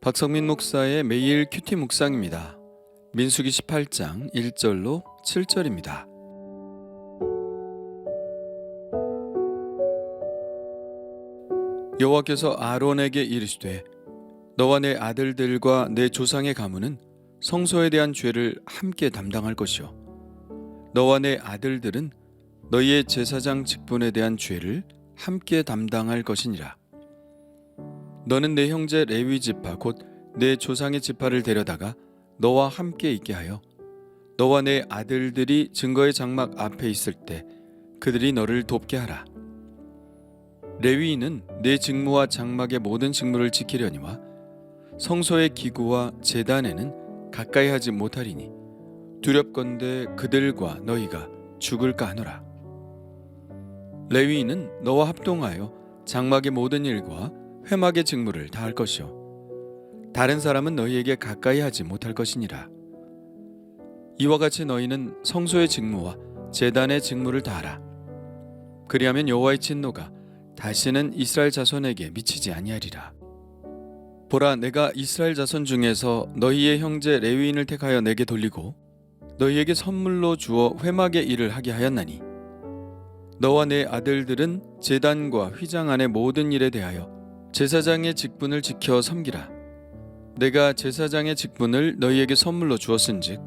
박성민 목사의 매일 큐티 묵상입니다. 민수기 18장 1절로 7절입니다. 여호와께서 아론에게 이르시되 너와 내 아들들과 내 조상의 가문은 성소에 대한 죄를 함께 담당할 것이요 너와 내 아들들은 너희의 제사장 직분에 대한 죄를 함께 담당할 것이니라. 너는 내 형제 레위 지파 곧 내 조상의 지파를 데려다가 너와 함께 있게 하여 너와 내 아들들이 증거의 장막 앞에 있을 때 그들이 너를 돕게 하라. 레위인은 내 직무와 장막의 모든 직무를 지키려니와 성소의 기구와 제단에는 가까이 하지 못하리니 두렵건대 그들과 너희가 죽을까 하노라. 레위인은 너와 합동하여 장막의 모든 일과 회막의 직무를 다할 것이요 다른 사람은 너희에게 가까이 하지 못할 것이니라. 이와 같이 너희는 성소의 직무와 제단의 직무를 다하라. 그리하면 여호와의 진노가 다시는 이스라엘 자손에게 미치지 아니하리라. 보라, 내가 이스라엘 자손 중에서 너희의 형제 레위인을 택하여 내게 돌리고 너희에게 선물로 주어 회막의 일을 하게 하였나니 너와 내 아들들은 제단과 휘장 안의 모든 일에 대하여 제사장의 직분을 지켜 섬기라. 내가 제사장의 직분을 너희에게 선물로 주었은즉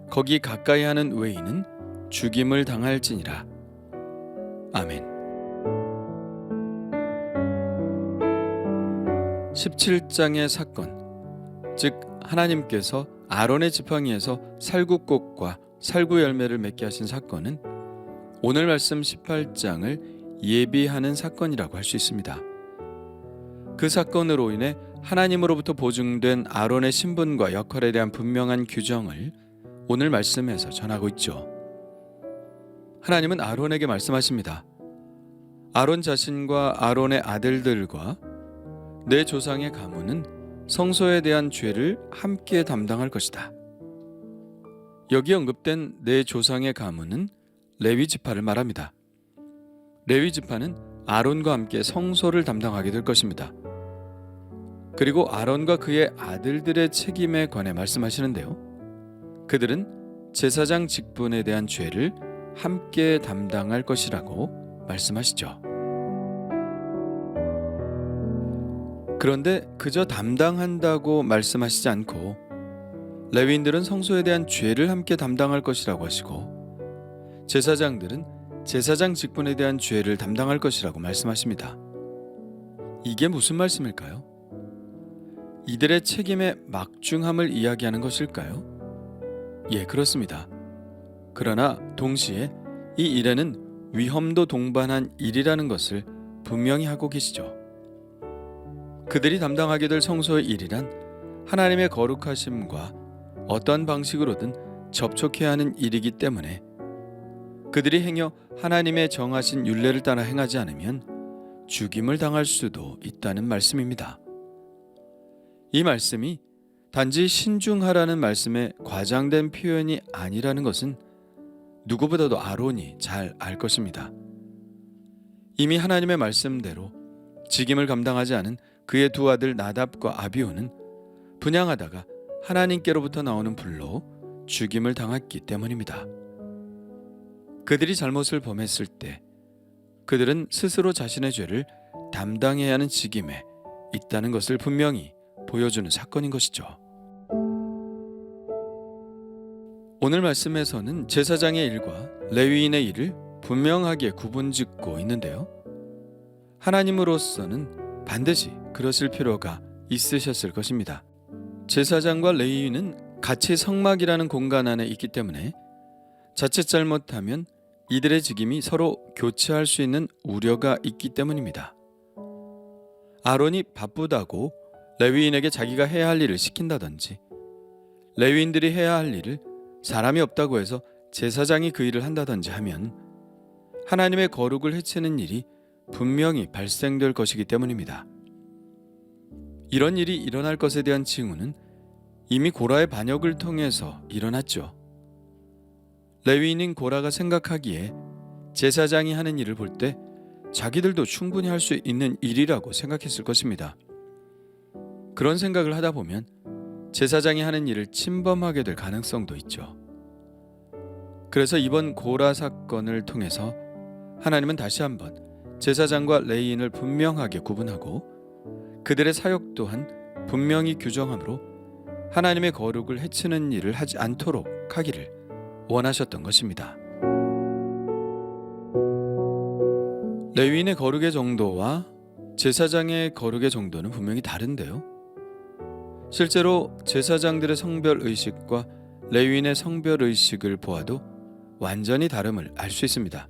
거기 가까이 하는 외인은 죽임을 당할지니라. 아멘. 17장의 사건, 즉 하나님께서 아론의 지팡이에서 살구꽃과 살구 열매를 맺게 하신 사건은 오늘 말씀 18장을 예비하는 사건이라고 할 수 있습니다. 그 사건으로 인해 하나님으로부터 보증된 아론의 신분과 역할에 대한 분명한 규정을 오늘 말씀에서 전하고 있죠. 하나님은 아론에게 말씀하십니다. 아론 자신과 아론의 아들들과 내 조상의 가문은 성소에 대한 죄를 함께 담당할 것이다. 여기 언급된 내 조상의 가문은 레위 지파를 말합니다. 레위 지파는 아론과 함께 성소를 담당하게 될 것입니다. 그리고 아론과 그의 아들들의 책임에 관해 말씀하시는데요. 그들은 제사장 직분에 대한 죄를 함께 담당할 것이라고 말씀하시죠. 그런데 그저 담당한다고 말씀하시지 않고 레위인들은 성소에 대한 죄를 함께 담당할 것이라고 하시고 제사장들은 제사장 직분에 대한 죄를 담당할 것이라고 말씀하십니다. 이게 무슨 말씀일까요? 이들의 책임의 막중함을 이야기하는 것일까요? 예, 그렇습니다. 그러나 동시에 이 일에는 위험도 동반한 일이라는 것을 분명히 하고 계시죠. 그들이 담당하게 될 성소의 일이란 하나님의 거룩하심과 어떠한 방식으로든 접촉해야 하는 일이기 때문에 그들이 행여 하나님의 정하신 율례를 따라 행하지 않으면 죽임을 당할 수도 있다는 말씀입니다. 이 말씀이 단지 신중하라는 말씀의 과장된 표현이 아니라는 것은 누구보다도 아론이 잘 알 것입니다. 이미 하나님의 말씀대로 직임을 감당하지 않은 그의 두 아들 나답과 아비후는 분향하다가 하나님께로부터 나오는 불로 죽임을 당했기 때문입니다. 그들이 잘못을 범했을 때 그들은 스스로 자신의 죄를 담당해야 하는 직임에 있다는 것을 분명히 보여주는 사건인 것이죠. 오늘 말씀에서는 제사장의 일과 레위인의 일을 분명하게 구분짓고 있는데요. 하나님으로서는 반드시 그러실 필요가 있으셨을 것입니다. 제사장과 레위인은 같이 성막이라는 공간 안에 있기 때문에 자칫 잘못하면 이들의 직임이 서로 교차할 수 있는 우려가 있기 때문입니다. 아론이 바쁘다고 레위인에게 자기가 해야 할 일을 시킨다든지 레위인들이 해야 할 일을 사람이 없다고 해서 제사장이 그 일을 한다든지 하면 하나님의 거룩을 해치는 일이 분명히 발생될 것이기 때문입니다. 이런 일이 일어날 것에 대한 징후는 이미 고라의 반역을 통해서 일어났죠. 레위인인 고라가 생각하기에 제사장이 하는 일을 볼 때 자기들도 충분히 할 수 있는 일이라고 생각했을 것입니다. 그런 생각을 하다 보면 제사장이 하는 일을 침범하게 될 가능성도 있죠. 그래서 이번 고라 사건을 통해서 하나님은 다시 한번 제사장과 레위인을 분명하게 구분하고 그들의 사역 또한 분명히 규정함으로 하나님의 거룩을 해치는 일을 하지 않도록 하기를 원하셨던 것입니다. 레위인의 거룩의 정도와 제사장의 거룩의 정도는 분명히 다른데요. 실제로 제사장들의 성별의식과 레위인의 성별의식을 보아도 완전히 다름을 알 수 있습니다.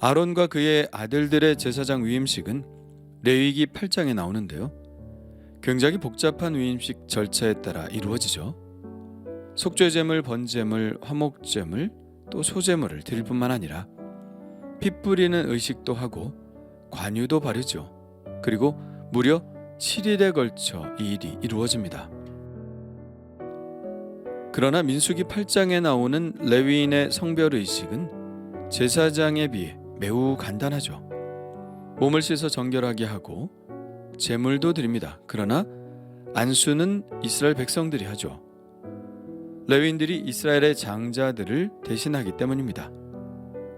아론과 그의 아들들의 제사장 위임식은 레위기 8장에 나오는데요. 굉장히 복잡한 위임식 절차에 따라 이루어지죠. 속죄제물, 번제물, 화목제물, 또 소제물을 드릴 뿐만 아니라 피 뿌리는 의식도 하고 관유도 바르죠. 그리고 무려 7일에 걸쳐 이 일이 이루어집니다. 그러나 민수기 8장에 나오는 레위인의 성별의식은 제사장에 비해 매우 간단하죠. 몸을 씻어 정결하게 하고 제물도 드립니다. 그러나 안수는 이스라엘 백성들이 하죠. 레위인들이 이스라엘의 장자들을 대신하기 때문입니다.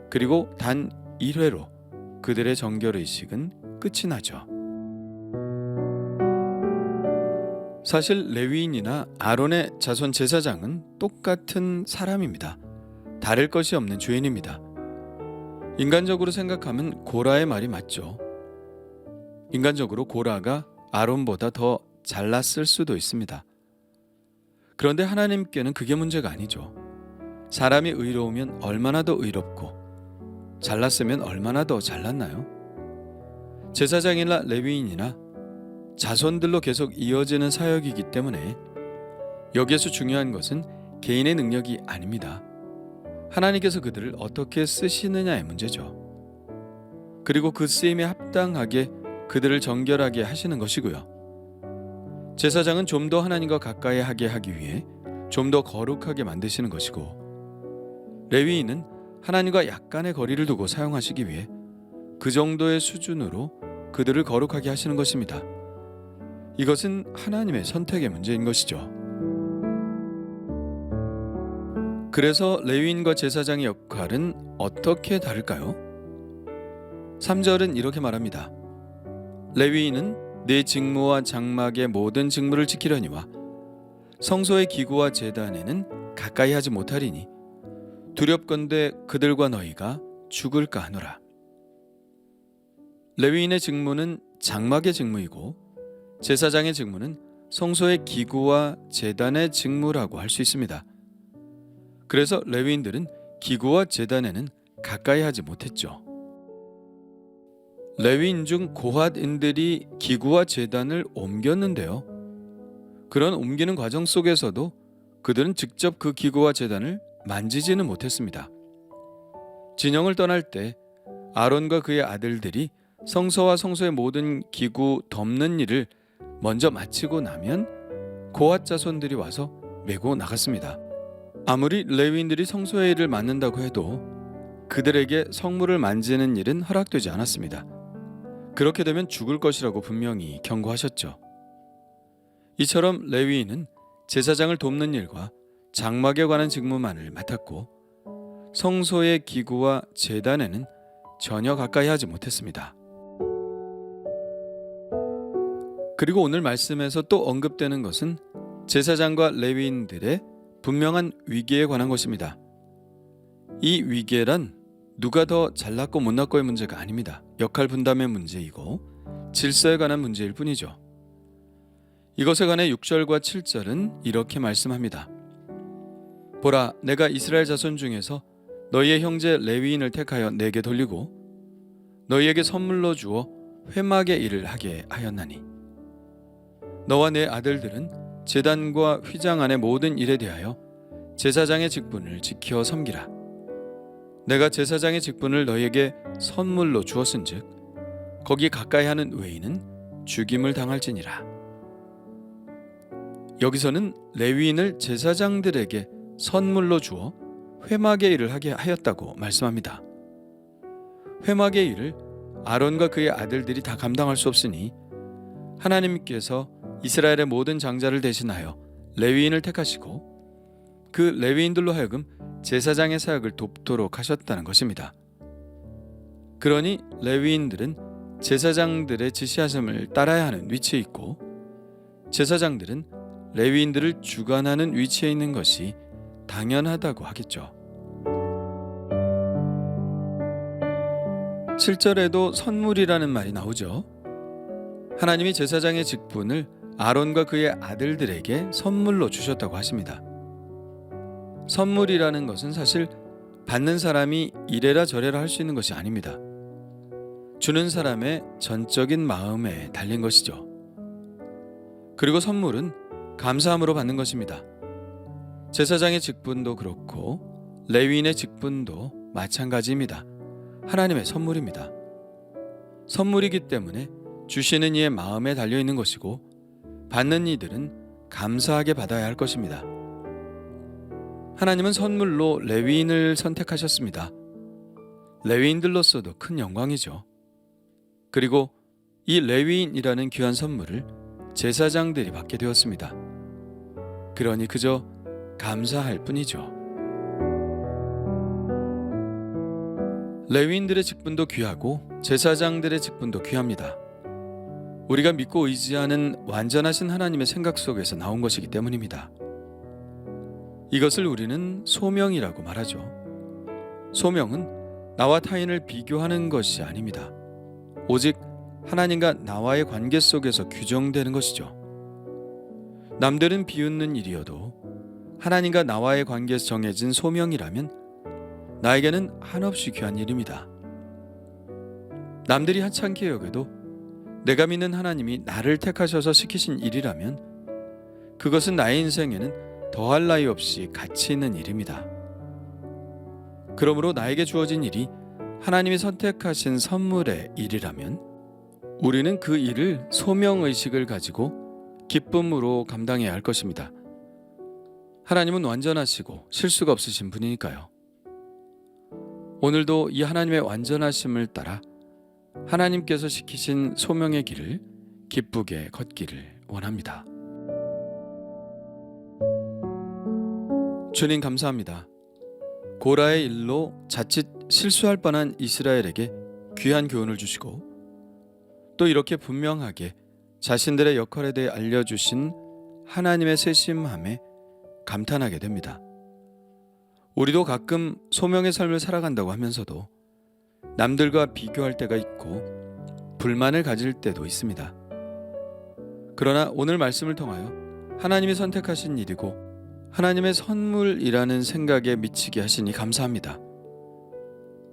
그리고 단 1회로 그들의 정결의식은 끝이 나죠. 사실 레위인이나 아론의 자손 제사장은 똑같은 사람입니다. 다를 것이 없는 죄인입니다. 인간적으로 생각하면 고라의 말이 맞죠. 인간적으로 고라가 아론보다 더 잘났을 수도 있습니다. 그런데 하나님께는 그게 문제가 아니죠. 사람이 의로우면 얼마나 더 의롭고 잘났으면 얼마나 더 잘났나요? 제사장이나 레위인이나 자손들로 계속 이어지는 사역이기 때문에 여기에서 중요한 것은 개인의 능력이 아닙니다. 하나님께서 그들을 어떻게 쓰시느냐의 문제죠. 그리고 그 쓰임에 합당하게 그들을 정결하게 하시는 것이고요. 제사장은 좀 더 하나님과 가까이 하게 하기 위해 좀 더 거룩하게 만드시는 것이고, 레위인은 하나님과 약간의 거리를 두고 사용하시기 위해 그 정도의 수준으로 그들을 거룩하게 하시는 것입니다. 이것은 하나님의 선택의 문제인 것이죠. 그래서 레위인과 제사장의 역할은 어떻게 다를까요? 3절은 이렇게 말합니다. 레위인은 네 직무와 장막의 모든 직무를 지키려니와 성소의 기구와 제단에는 가까이 하지 못하리니 두렵건대 그들과 너희가 죽을까 하노라. 레위인의 직무는 장막의 직무이고 제사장의 직무는 성소의 기구와 제단의 직무라고 할 수 있습니다. 그래서 레위인들은 기구와 제단에는 가까이 하지 못했죠. 레위인 중 고핫인들이 기구와 제단을 옮겼는데요. 그런 옮기는 과정 속에서도 그들은 직접 그 기구와 제단을 만지지는 못했습니다. 진영을 떠날 때 아론과 그의 아들들이 성소와 성소의 모든 기구 덮는 일을 먼저 마치고 나면 고핫 자손들이 와서 메고 나갔습니다. 아무리 레위인들이 성소의 일을 맡는다고 해도 그들에게 성물을 만지는 일은 허락되지 않았습니다. 그렇게 되면 죽을 것이라고 분명히 경고하셨죠. 이처럼 레위인은 제사장을 돕는 일과 장막에 관한 직무만을 맡았고 성소의 기구와 제단에는 전혀 가까이 하지 못했습니다. 그리고 오늘 말씀에서 또 언급되는 것은 제사장과 레위인들의 분명한 위계에 관한 것입니다. 이 위계란 누가 더 잘났고 못났고의 문제가 아닙니다. 역할 분담의 문제이고 질서에 관한 문제일 뿐이죠. 이것에 관해 6절과 7절은 이렇게 말씀합니다. 보라, 내가 이스라엘 자손 중에서 너희의 형제 레위인을 택하여 내게 돌리고 너희에게 선물로 주어 회막의 일을 하게 하였나니 너와 내 아들들은 제단과 휘장 안의 모든 일에 대하여 제사장의 직분을 지켜 섬기라. 내가 제사장의 직분을 너희에게 선물로 주었은즉 거기 가까이 하는 외인은 죽임을 당할지니라. 여기서는 레위인을 제사장들에게 선물로 주어 회막의 일을 하게 하였다고 말씀합니다. 회막의 일을 아론과 그의 아들들이 다 감당할 수 없으니 하나님께서 이스라엘의 모든 장자를 대신하여 레위인을 택하시고 그 레위인들로 하여금 제사장의 사역을 돕도록 하셨다는 것입니다. 그러니 레위인들은 제사장들의 지시하심을 따라야 하는 위치에 있고 제사장들은 레위인들을 주관하는 위치에 있는 것이 당연하다고 하겠죠. 7절에도 선물이라는 말이 나오죠. 하나님이 제사장의 직분을 아론과 그의 아들들에게 선물로 주셨다고 하십니다. 선물이라는 것은 사실 받는 사람이 이래라 저래라 할 수 있는 것이 아닙니다. 주는 사람의 전적인 마음에 달린 것이죠. 그리고 선물은 감사함으로 받는 것입니다. 제사장의 직분도 그렇고 레위인의 직분도 마찬가지입니다. 하나님의 선물입니다. 선물이기 때문에 주시는 이의 마음에 달려 있는 것이고 받는 이들은 감사하게 받아야 할 것입니다. 하나님은 선물로 레위인을 선택하셨습니다. 레위인들로서도 큰 영광이죠. 그리고 이 레위인이라는 귀한 선물을 제사장들이 받게 되었습니다. 그러니 그저 감사할 뿐이죠. 레위인들의 직분도 귀하고 제사장들의 직분도 귀합니다. 우리가 믿고 의지하는 완전하신 하나님의 생각 속에서 나온 것이기 때문입니다. 이것을 우리는 소명이라고 말하죠. 소명은 나와 타인을 비교하는 것이 아닙니다. 오직 하나님과 나와의 관계 속에서 규정되는 것이죠. 남들은 비웃는 일이어도 하나님과 나와의 관계에서 정해진 소명이라면 나에게는 한없이 귀한 일입니다. 남들이 하찮게 여겨도 내가 믿는 하나님이 나를 택하셔서 시키신 일이라면 그것은 나의 인생에는 더할 나위 없이 가치 있는 일입니다. 그러므로 나에게 주어진 일이 하나님이 선택하신 선물의 일이라면 우리는 그 일을 소명의식을 가지고 기쁨으로 감당해야 할 것입니다. 하나님은 완전하시고 실수가 없으신 분이니까요. 오늘도 이 하나님의 완전하심을 따라 하나님께서 시키신 소명의 길을 기쁘게 걷기를 원합니다. 주님 감사합니다. 고라의 일로 자칫 실수할 뻔한 이스라엘에게 귀한 교훈을 주시고 또 이렇게 분명하게 자신들의 역할에 대해 알려주신 하나님의 세심함에 감탄하게 됩니다. 우리도 가끔 소명의 삶을 살아간다고 하면서도 남들과 비교할 때가 있고 불만을 가질 때도 있습니다. 그러나 오늘 말씀을 통하여 하나님이 선택하신 일이고 하나님의 선물이라는 생각에 미치게 하시니 감사합니다.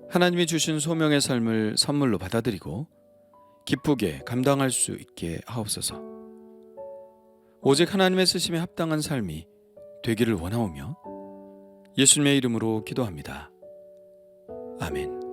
하나님이 주신 소명의 삶을 선물로 받아들이고 기쁘게 감당할 수 있게 하옵소서. 오직 하나님의 쓰심에 합당한 삶이 되기를 원하오며 예수님의 이름으로 기도합니다. 아멘.